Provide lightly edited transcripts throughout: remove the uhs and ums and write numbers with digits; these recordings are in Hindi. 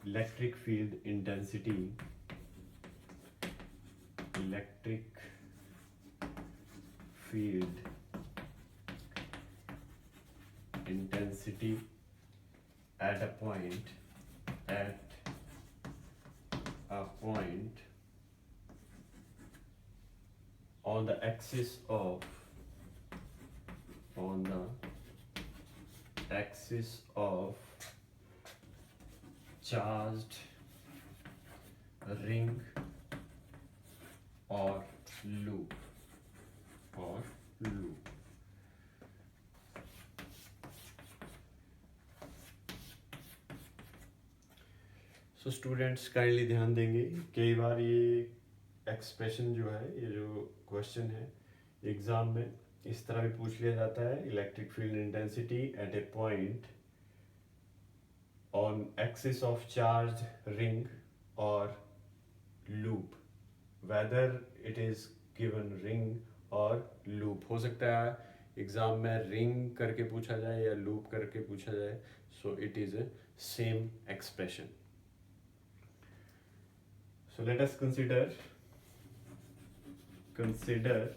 electric field intensity at a point on the axis of charged ring or loop. So students kindly ध्यान देंगे, कई बार ये एक्सप्रेशन जो है, ये जो क्वेश्चन है एग्जाम में इस तरह भी पूछ लिया जाता है, electric field intensity at a point on axis of charge ring और loop, whether it is given ring और लूप। हो सकता है एग्जाम में रिंग करके पूछा जाए या लूप करके पूछा जाए, सो it is a same expression. So let us consider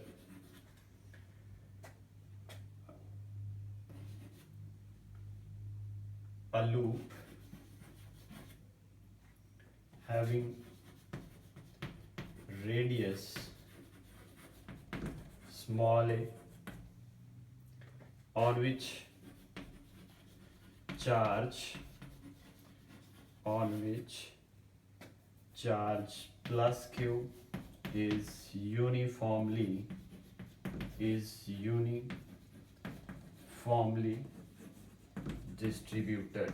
a loop having radius small a on which charge plus q is uniformly distributed.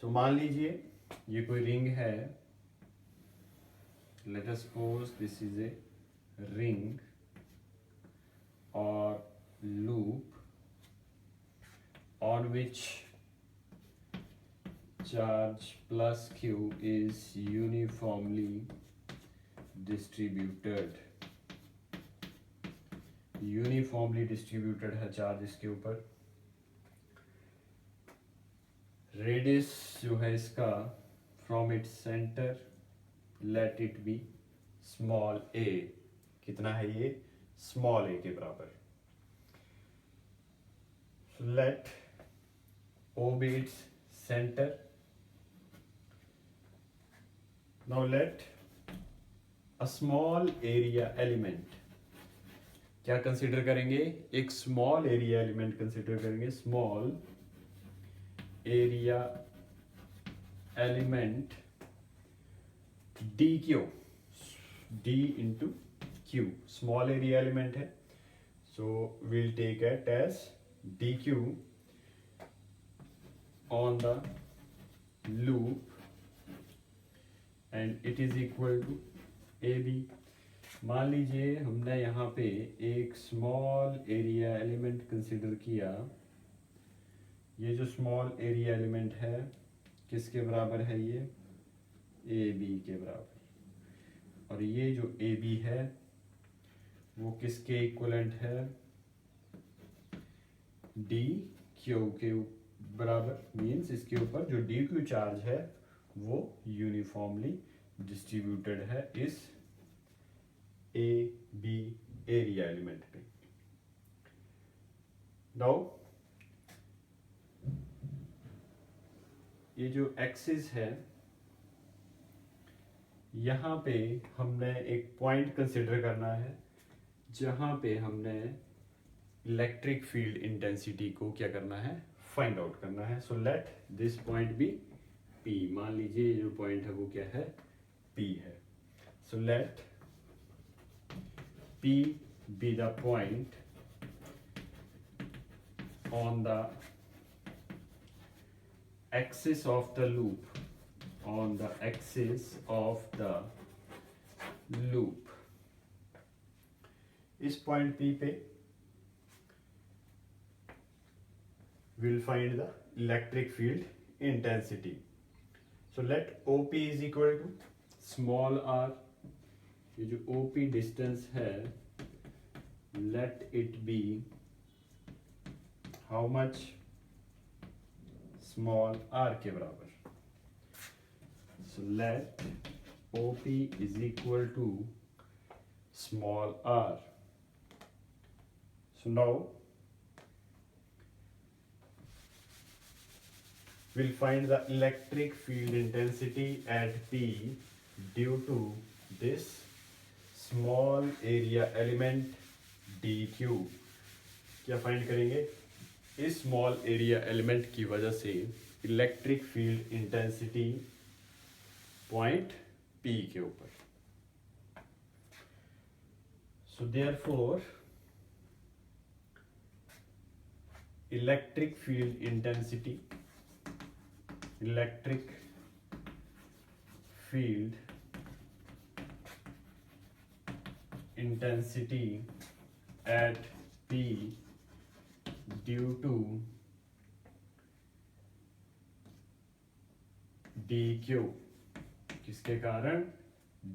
So मान लीजिए ये कोई रिंग है, let us suppose this is a ring or loop on which charge plus q is uniformly distributed है चार्ज इसके ऊपर। रेडियस जो है इसका from its centre let it be small a, कितना है ये, स्मॉल a के बराबर। Let O be its center. Now let a small area element, क्या कंसिडर करेंगे, एक स्मॉल एरिया एलिमेंट कंसिडर करेंगे, small area element d into q, small area element है, सो we'll take it as dq on the loop and it is equal to AB। मान लीजिए हमने यहाँ पे एक स्मॉल एरिया एलिमेंट कंसिडर किया, ये जो स्मॉल एरिया एलिमेंट है किसके बराबर है, ये AB के बराबर, और ये जो AB है वो किसके इक्वलेंट है, DQ के बराबर। मीन्स इसके ऊपर जो DQ चार्ज है वो यूनिफॉर्मली डिस्ट्रीब्यूटेड है इस AB एरिया एलिमेंट पे। नाउ ये जो एक्सिस है, यहाँ पे हमने एक पॉइंट कंसिडर करना है जहाँ पे हमने इलेक्ट्रिक फील्ड इंटेंसिटी को क्या करना है, फाइंड आउट करना है। So let this point be P। मान लीजिए जो पॉइंट है वो क्या है, P है। So late P be the point on the axis of the loop, इस पॉइंट P पे we'll find the electric field intensity. So let OP is equal to small r, ये जो OP डिस्टेंस है let it be how much, small R के बराबर. So let OP is equal to small R. So now we'll find the electric field intensity at P due to this small area element dq. क्या फाइंड करेंगे? इस स्मॉल एरिया एलिमेंट की वजह से electric field intensity point P के ऊपर. So therefore electric field intensity at P due to dq. किसके कारण?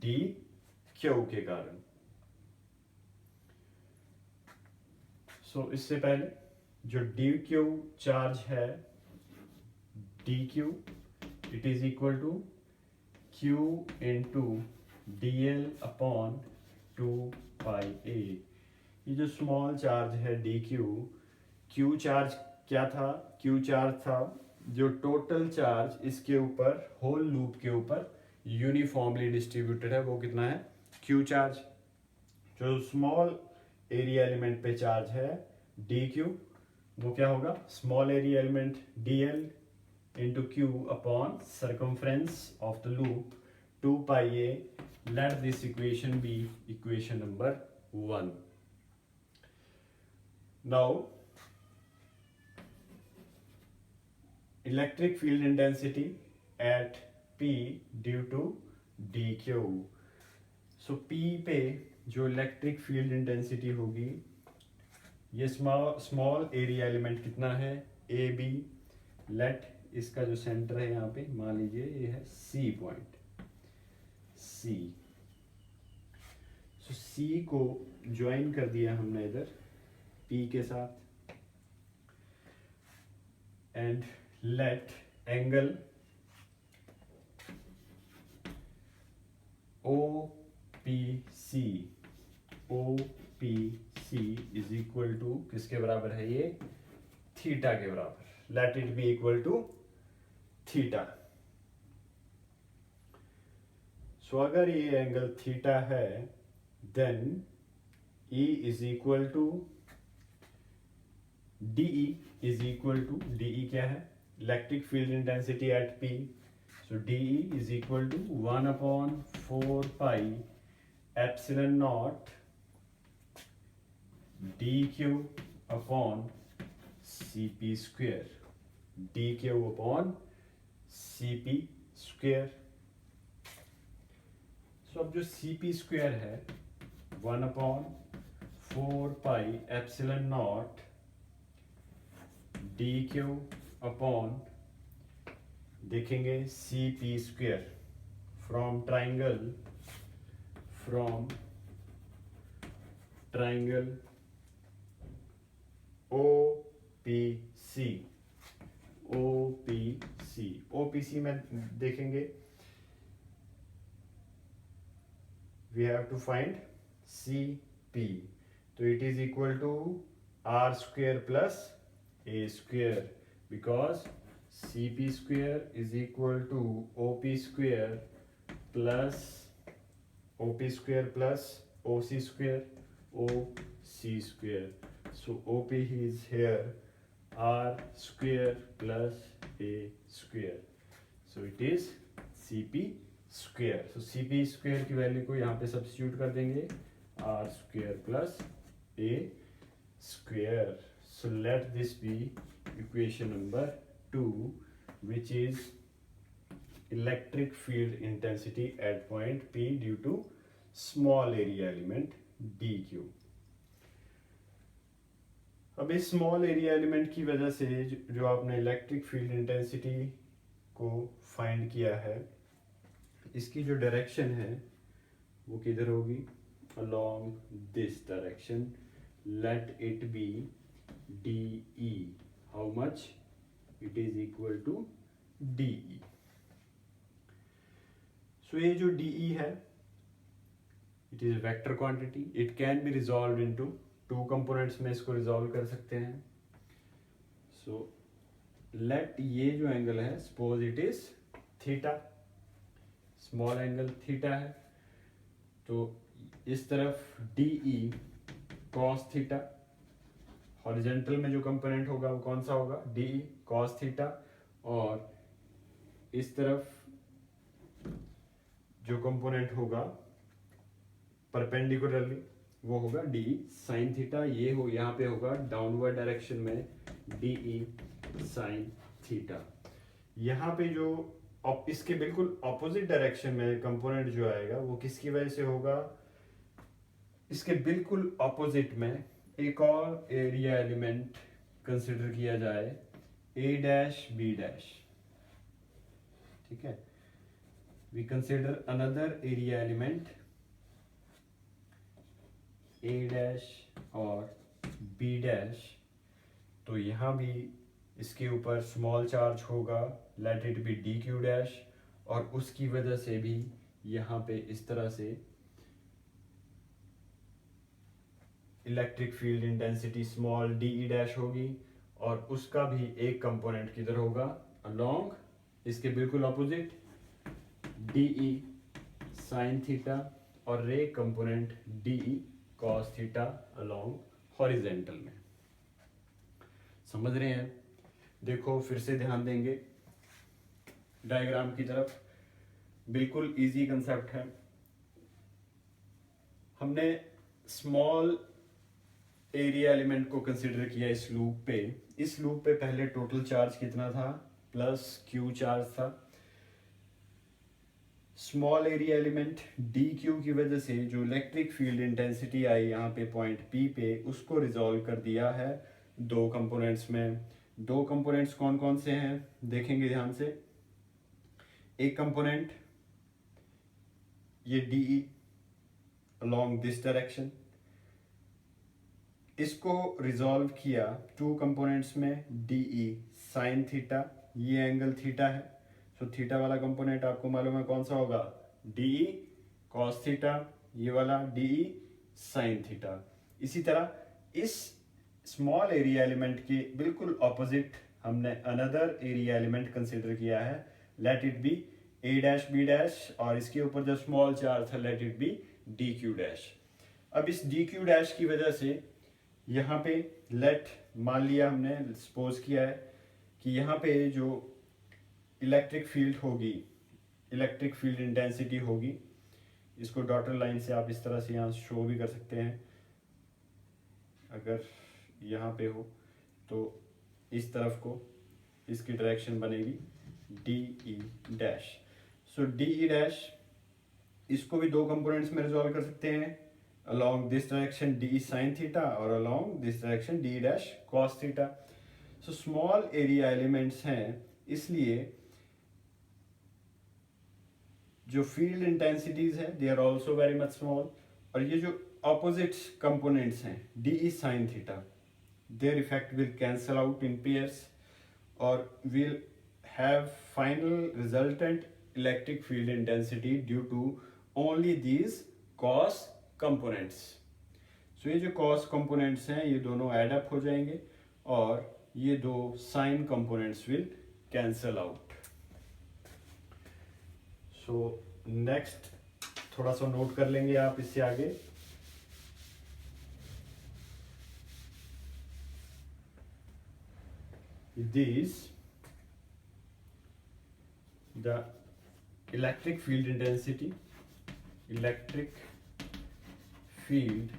dq के कारण. इससे पहले जो dq चार्ज है, dq it is equal to q into dl upon 2πa. ये जो स्मॉल चार्ज है dq, q चार्ज क्या था? q चार्ज था जो टोटल चार्ज इसके ऊपर, होल लूप के ऊपर यूनिफॉर्मली डिस्ट्रीब्यूटेड है, वो कितना है? q charge. जो स्मॉल एरिया एलिमेंट पे चार्ज है dq, वो क्या होगा? Small area element dl into q upon circumference of the loop 2πa. Let this equation be equation number 1. Now electric field intensity at P due to dq. So P पे जो इलेक्ट्रिक फील्ड इंटेंसिटी होगी, ये स्मॉल एरिया एलिमेंट कितना है? AB. लेट इसका जो सेंटर है यहाँ पे मान लीजिए ये है C point, C. So C को ज्वाइन कर दिया हमने इधर P के साथ, and let angle OPC is equal to किसके बराबर है? ये थीटा के बराबर. Let it be equal to theta. So अगर ये एंगल थीटा है, then E is equal to DE is equal to, DE क्या है? Electric field intensity at P. So DE is equal to 1/4 epsilon naught dq upon Cp square. dq upon Cp square. So अब जो Cp स्क्वेयर है 1/4 एप्सिलॉन नॉट dq अपॉन, देखेंगे Cp square from triangle OPC में देखेंगे, we have to find CP. तो it is equal to R square plus A square, because CP square is equal to OP square plus OC square, OC square. So OP is here R square plus A square. So it is CP square. So CP square की वैल्यू को यहाँ पे सब्स्टिट्यूट कर देंगे, R square plus A square. So let this be equation number 2, which is electric field intensity at point P due to small area element dq. अब इस स्मॉल एरिया एलिमेंट की वजह से जो आपने इलेक्ट्रिक फील्ड इंटेंसिटी को फाइंड किया है, इसकी जो डायरेक्शन है वो किधर होगी? Along this direction. Let it be DE. How much it is equal to D E. So ये जो डी ई है, it is vector quantity, it can be resolve into two components में इसको रिजॉल्व कर सकते हैं। सो लेट ये जो एंगल है suppose it is theta, small angle theta है, तो इस तरफ D E cos theta, horizontal में जो कंपोनेंट होगा वो कौन सा होगा, डी ई कॉस थीटा, और इस तरफ जो कंपोनेंट होगा परपेंडिकुलरली वो होगा डी ई साइन थीटा। ये हो यहाँ पे होगा डाउनवर्ड डायरेक्शन में डी ई साइन थीटा। यहाँ पे जो इसके बिल्कुल ऑपोजिट डायरेक्शन में कंपोनेंट जो आएगा वो किसकी वजह से होगा, इसके बिल्कुल ऑपोजिट में एक और एरिया एलिमेंट कंसिडर किया जाए, ए डैश बी डैश, ठीक है। We consider another area element A dash और बी डैश, तो यहाँ भी इसके ऊपर स्मॉल चार्ज होगा, let it be D Q dash, और उसकी वजह से भी यहाँ पे इस तरह से electric field intensity small D E dash होगी, और उसका भी एक कंपोनेंट किधर होगा, अलोंग इसके बिल्कुल opposite D E sine theta, और एक component D E cos theta along horizontal में। समझ रहे हैं? देखो फिर से ध्यान देंगे डायग्राम की तरफ, बिल्कुल इजी कंसेप्ट है। हमने स्मॉल एरिया एलिमेंट को कंसिडर किया इस लूप पे। इस लूप पे पहले टोटल चार्ज कितना था, प्लस क्यू चार्ज था। Small area element D Q की वजह से जो इलेक्ट्रिक फील्ड इंटेंसिटी आई यहाँ पे पॉइंट पी पे, उसको रिजॉल्व कर दिया है दो कंपोनेंट्स में। दो कंपोनेंट्स कौन कौन से हैं देखेंगे ध्यान से। एक कंपोनेंट ये D E along this direction, इसको रिजॉल्व किया टू कंपोनेंट्स में, डी ई साइन थीटा, ये एंगल थीटा है, सो थीटा वाला कंपोनेंट आपको मालूम है कौन सा होगा, डी ई कॉस थीटा, ये वाला डी ई साइन थीटा। इसी तरह इस स्मॉल एरिया एलिमेंट के बिल्कुल ऑपोजिट हमने अनदर एरिया एलिमेंट कंसिडर किया है, let it be A dash B dash, और इसके ऊपर जो स्मॉल चार्ज था let it be D Q dash. अब इस डी क्यू डैश की वजह से यहाँ पे लेट मान लिया हमने, सपोज किया है कि यहाँ पे जो इलेक्ट्रिक फील्ड होगी, इलेक्ट्रिक फील्ड इंटेंसिटी होगी, इसको डॉटर लाइन से आप इस तरह से यहाँ शो भी कर सकते हैं। अगर यहाँ पे हो तो इस तरफ को इसकी डायरेक्शन बनेगी डी ई डैश। सो डी ई डैश इसको भी दो कंपोनेंट्स में रिजॉल्व कर सकते हैं, along this direction d sin theta और along this direction d dash cos theta। so small area elements हैं, इसलिए जो field intensities हैं they are also very much small, और ये जो opposite components हैं d sin theta, their effect will cancel out in pairs और will have final resultant electric field intensity due to only these cos components. So ये जो कॉस कंपोनेंट्स हैं ये दोनों एड अप हो जाएंगे और ये दो sine components will cancel out. So next थोड़ा सा नोट कर लेंगे आप इससे आगे। This the electric field intensity, electric field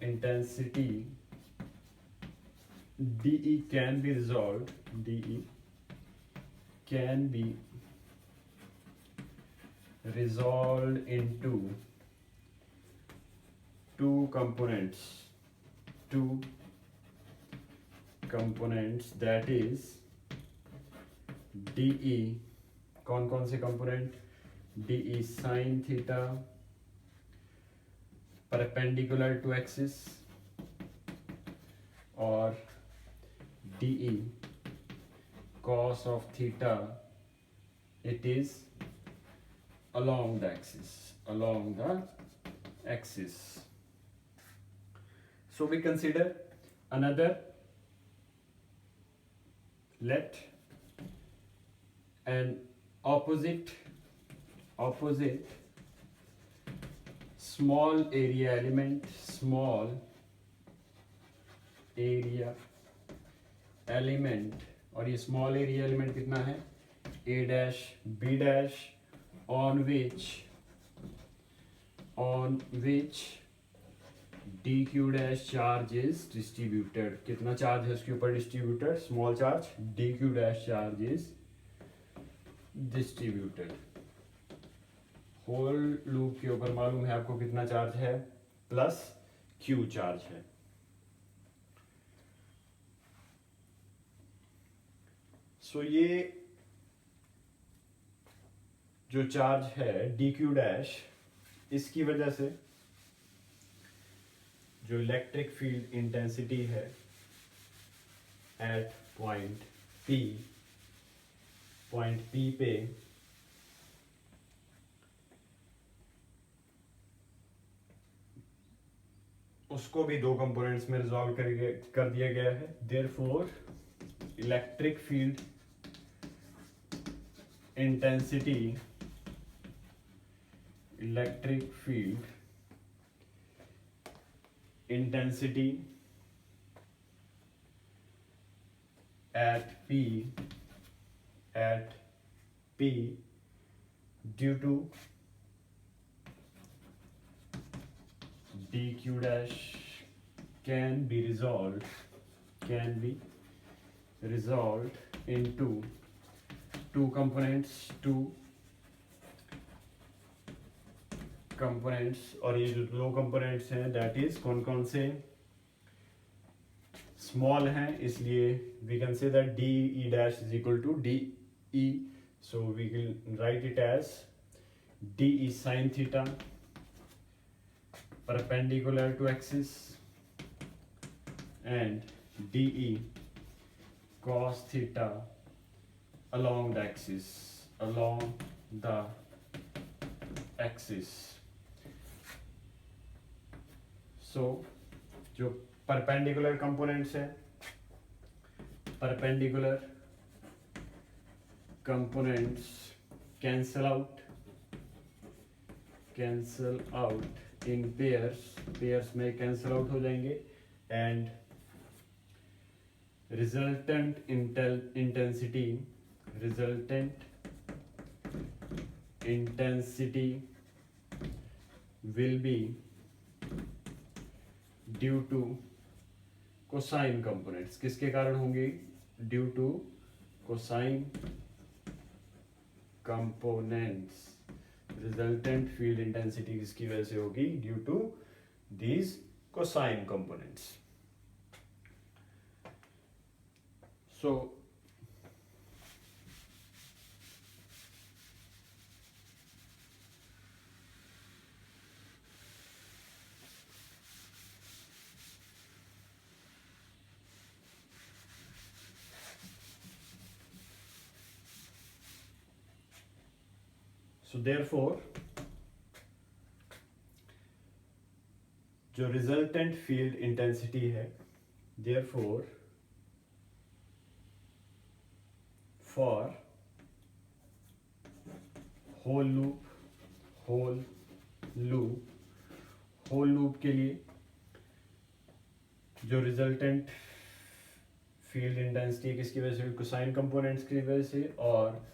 intensity dE can be resolved, dE can be resolved into two components, that is dE, कौन कौन से component, dE sin theta perpendicular to axis और DE cos of theta, it is along the axis. So we consider another, let an opposite small area element और ये स्मॉल एरिया एलिमेंट कितना है, a dash b dash, on which dq dash charge is distributed. कितना चार्ज है उसके ऊपर distributed, small charge, dq dash charge is distributed. Whole loop के ऊपर मालूम है आपको कितना चार्ज है, प्लस q चार्ज है. सो ये जो चार्ज है dq डैश, इसकी वजह से जो इलेक्ट्रिक फील्ड इंटेंसिटी है एट पॉइंट P पे उसको भी दो कंपोनेंट्स में रिजॉल्व कर दिया गया है. Therefore electric field intensity at P due to dq dash can be resolved into two components, और ये जो दो कंपोनेंट्स हैं दैट इज कौन से, स्मॉल हैं, इसलिए we can say that DE dash is equal to DE, so we will write it as DE sin theta perpendicular to axis and DE cos theta along the axis. So जो परपेंडिकुलर कंपोनेंट्स हैं, perpendicular components cancel out in pairs में कैंसल आउट हो जाएंगे, and resultant intensity will be due to cosine components. किसके कारण होंगे, due to cosine components. Resultant field intensity किसकी वजह से होगी, due to these cosine components. So therefore जो resultant field intensity है, therefore for whole loop के लिए जो रिजल्टेंट फील्ड इंटेंसिटी किसकी वजह से, कोसाइन कंपोनेंट्स की वजह से, और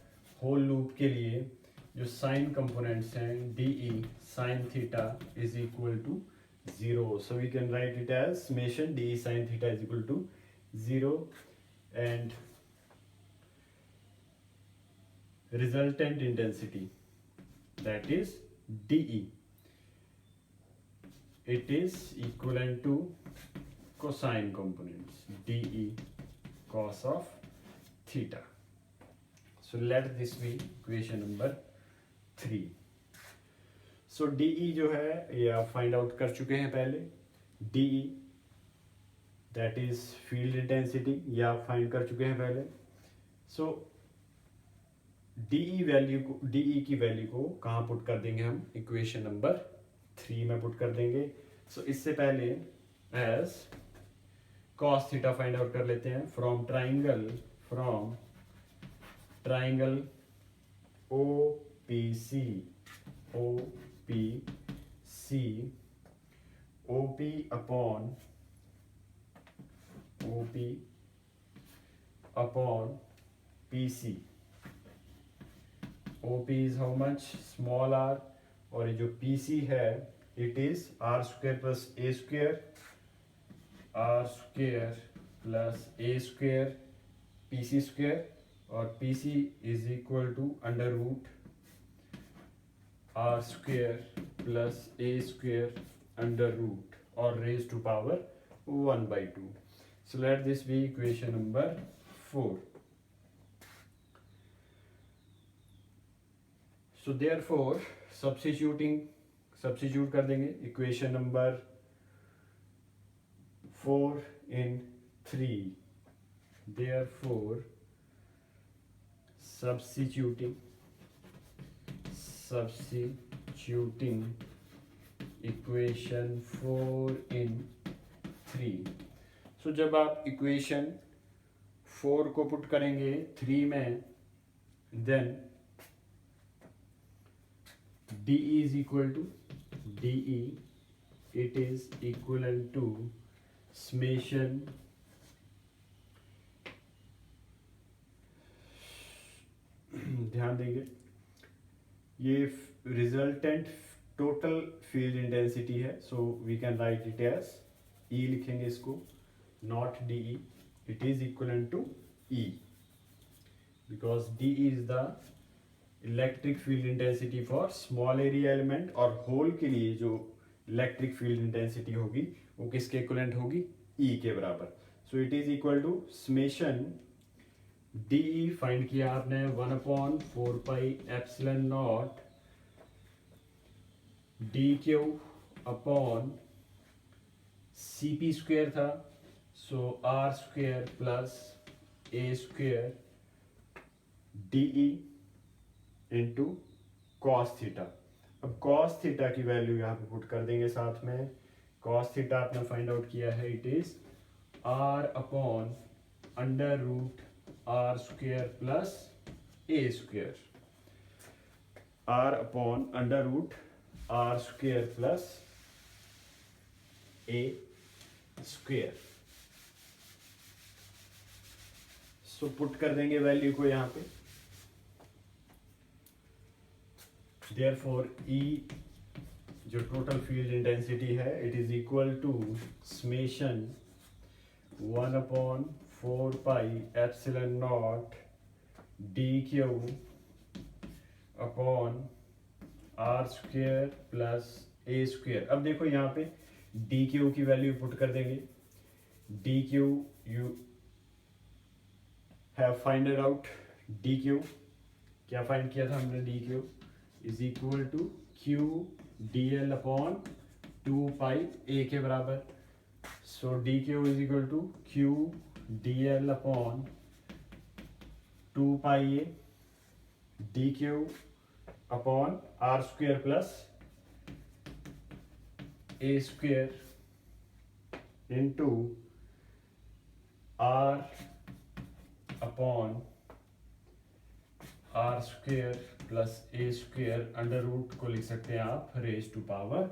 होल लूप के लिए जो साइन कंपोनेंट्स हैं DE sin theta is equal to 0. So we can write it as summation DE sin theta is equal to 0, and resultant intensity, that is DE, it is equivalent to cosine components DE cos of theta. So let this be equation number 3. So DE जो है ये आप फाइंड आउट कर चुके हैं पहले. DE that is field intensity, ये आप फाइंड कर चुके हैं पहले। सो डीई की वैल्यू को कहाँ पुट कर देंगे हम, इक्वेशन नंबर 3 में पुट कर देंगे। सो इससे पहले as cos theta find out कर लेते हैं from triangle O P C OP upon PC। OP is how much, small r, और ये जो PC है it is r square plus a square PC square, और PC is equal to under root r square plus a square under root और raise to power 1/2। So let this be equation number 4. So therefore substitute कर देंगे equation number 4 in 3. Therefore substituting equation 4 in 3. So जब आप equation 4 को पुट करेंगे 3 में, then DE is equal to it is equivalent to summation ध्यान देंगे, ये रिजल्टेंट टोटल फील्ड इंटेंसिटी है, so we can write it as E लिखेंगे इसको, not DE, it is equivalent to E because DE is the electric field intensity for small area element, और होल के लिए जो इलेक्ट्रिक फील्ड इंटेंसिटी होगी वो किसके इक्विवेलेंट होगी, E के बराबर। So it is equal to summation DE find किया आपने 1/4πε0 dq अपॉन CP स्क्वेयर था, so R square plus A square DE into cos theta. अब कॉस थीटा की वैल्यू यहाँ पे पुट कर देंगे साथ में। कॉस थीटा आपने फाइंड आउट किया है, it is R upon under root R square plus A square, R upon under root R square plus A square. So put कर देंगे वैल्यू को यहाँ पे, therefore E जो टोटल फील्ड इंटेंसिटी है it is equal to summation 1/4πε0 dq upon R square plus A square. अब देखो यहाँ पे dq की वैल्यू पुट कर देंगे, dq you have finded out, dq क्या फाइंड किया था हमने, dq is equal to q dl upon 2πa के बराबर। So dq is equal to q dl upon 2πa dq upon r square plus a square into r upon r square plus a square under root को लिख सकते हैं आप raise to power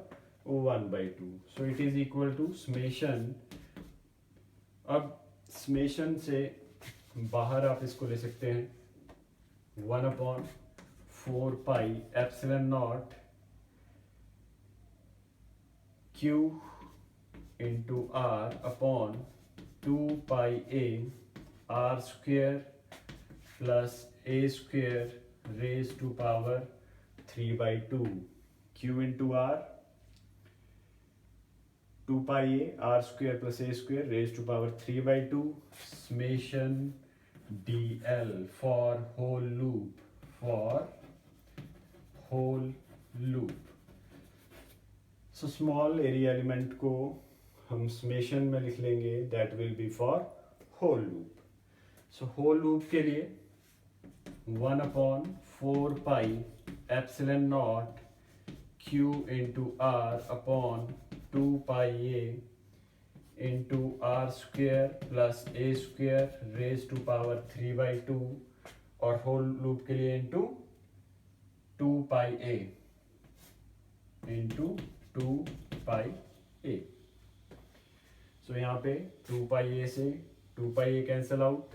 1/2। So it is equal to summation, अब समेशन से बाहर आप इसको ले सकते हैं 1/4πε0 q into r upon 2πa r square plus a square raise to power 3/2, q into r 2πa r square plus a square raise to power 3/2 summation dl for whole loop. So small area element को हम समेशन में लिख लेंगे that will be for whole loop. So whole loop के लिए 1/4 pi epsilon naught q into R upon 2 pi a into are square plus A square raise to power 3/2 और होल लूप के लिए into 2 pi a into 2 pi a. So यहाँ पे 2 पाई a से 2 pi a cancel out,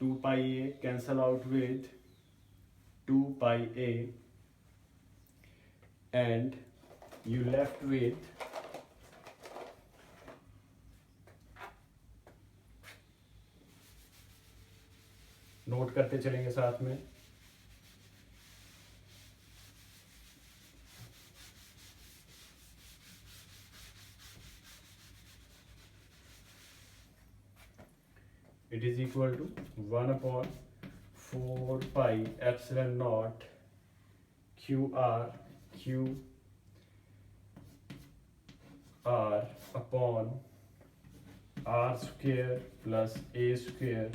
2 pi a cancel out with 2 pi a and you left with note करते चलेंगे साथ में. It is equal to 1/4 pi epsilon naught q r upon r square plus a square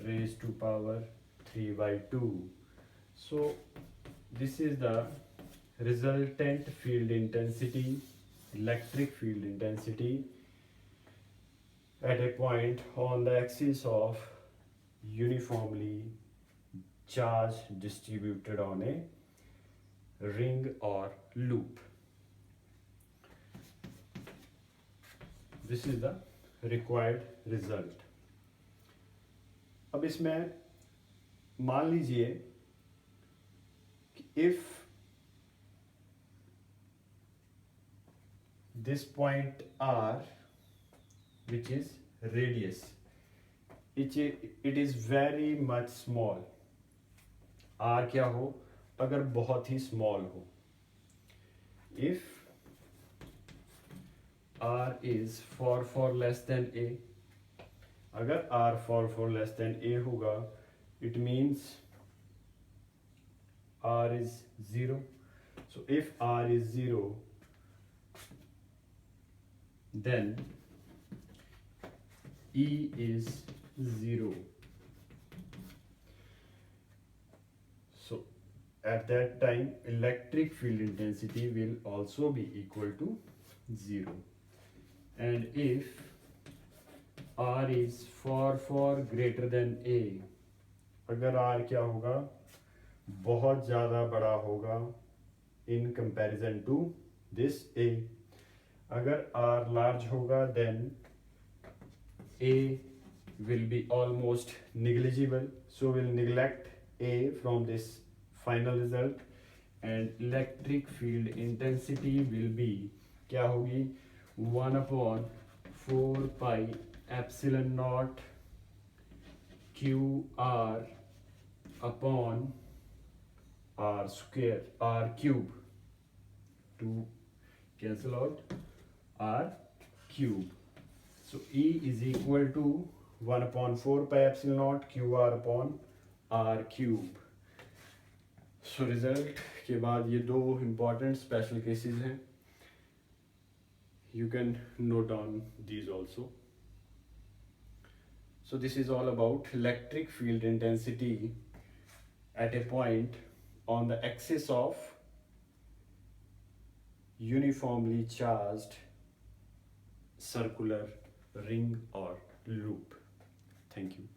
raised to power 3/2. So this is the resultant field intensity, electric field intensity at a point on the axis of uniformly charge distributed on a ring or loop. This is the required result. अब इसमें मान लीजिए कि if this point R which is radius it is very much small. R क्या हो अगर बहुत ही small हो, if R is for less than A, अगर R for less than A होगा it means R is 0. So if R is 0 then E is 0. So at that time electric field intensity will also be equal to 0. And if R is for greater than A, अगर R क्या होगा बहुत ज़्यादा बड़ा होगा in comparison to this A. अगर R large होगा then A will be almost negligible, so we'll neglect A from this final result and electric field intensity will be क्या होगी 1/4 pi epsilon not QR upon R square R cube to cancel out R cube. So E is equal to 1/4 pi epsilon naught QR upon R cube. So result के बाद ये दो important special cases हैं. You can note down these also. So this is all about electric field intensity at a point on the axis of uniformly charged circular ring or loop. Thank you.